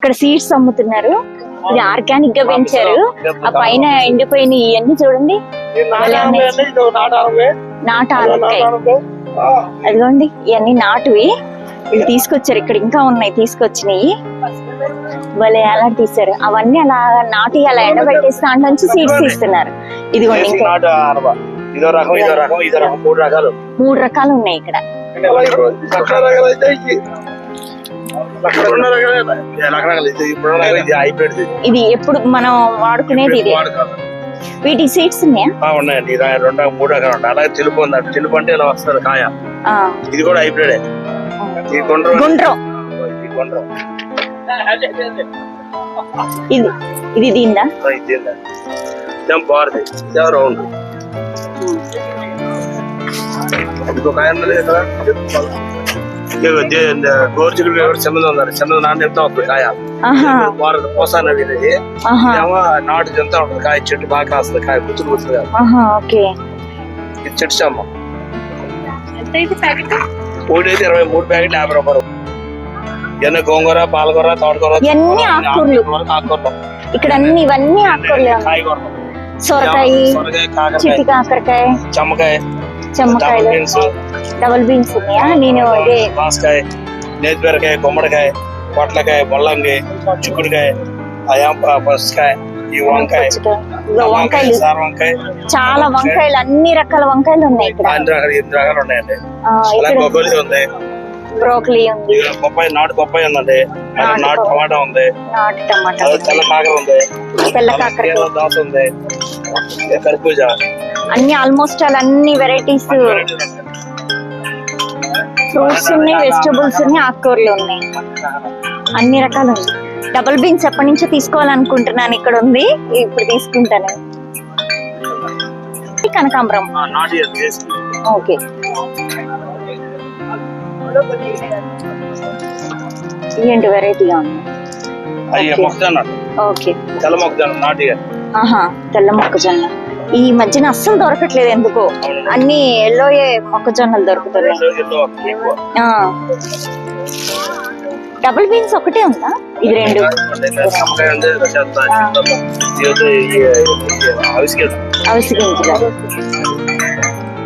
ఇక్కడ సీడ్స్ అమ్ముతున్నారు. ఇది ఆర్గానిక్ గా పెంచారు. ఆ పైన ఎండిపోయిన ఇవన్నీ చూడండి, నాటు ఆనపకాయ. అదిగోండి ఇవన్నీ నాటువి. వీళ్ళు తీసుకొచ్చారు, ఇక్కడ ఇంకా ఉన్నాయి తీసుకొచ్చినాయి. భలే అలా తీసారు. అవన్నీ అలా నాటి అలా ఎండబెట్టేసి దాంట్లో నుంచి సీడ్స్ తీస్తున్నారు. ఇదిగోండి ఇంకా 3 రకాలు ఉన్నాయి ఇక్కడ. ఇది ఎప్పుడు మనం వాడుకునేది ఇది. వీటి సీడ్స్ ఉన్నాయా? ఉన్నాయండి. 2-3 రకాలు ఉంటాయి. అలాగే తెలుపు ఉందండి. తెలుపు అంటే ఇలా వస్తుంది కాయ. ఇది కూడా హైబ్రిడ్. గుండ్రం ఇది దీందా? బాగుంది. రౌండ్ గోర్చుకుడు చిన్నది ఉన్నారు. చిన్నది నాన్న ఎంత అవుతుంది కాయ. పోసాన అనేది ఏమో నాటు ఎంత ఉంటుంది కాయ. చెట్టు బాగా కాస్తుంది కాయ. గుర్తులు గుర్తుంది. ఇది చెట్టు చెమ్మ. ఒకటి అయితే 23 ప్యాకెట్లు 50 రూపాయలు. ఇవన్నీ గోంగూర, పాలకూర, తోటకూర, ఆకుకూరలు. ఇక్కడ అన్ని ఇవన్నీ ఆకుకూరలు. సొరకాయ, చిట్టి కాకరకాయ, చెమ్మకాయలు, డబుల్ బీన్స్ ఉన్నాయా? నేను బాసకాయ, నేతిబీరకాయ, గుమ్మడికాయ, పొట్లకాయ, ముల్లంగి, చిక్కుడుకాయ, పసుకాయ, ఈ వంకాయ, వంకాయలు, చాలా వంకాయలు, అన్ని రకాల వంకాయలు ఉన్నాయి ఇక్కడ. 8 రకాలు ఉన్నాయండి. బ్రోకలీ ఉంది, బొప్పాయి, నాటు బొప్పాయి ఉందండి. నాటు టమాటా ఉంది, తెల్ల కాకర ఉంది, దోస ఉంది, కర్బూజ, అన్ని ఆల్మోస్ట్ అన్ని వెరైటీస్ ఫ్రూట్స్ ఉన్నాయి, వెజిటబుల్స్ ఉన్నాయి, ఆకుకూరలు ఉన్నాయి, అన్ని రకాలు ఉన్నాయి. డబుల్ బీన్స్ ఎప్పటి నుంచో తీసుకోవాలనుకుంటున్నాను. ఇక్కడ ఉంది, ఇప్పుడు తీసుకుంటాను. కనకాంబరం ఓకే. ఏంటి వెరైటీగా ఉంది? ఓకే, తెల్ల మొక్కజొన్న. ఈ మధ్యన అస్సలు దొరకట్లేదు ఎందుకో. అన్ని ఎల్లోయే మొక్కజొన్నలు దొరుకుతున్నాయి. డబుల్ బీన్స్ ఒకటే ఉందా? ఇది 2. అవిసి గింజలు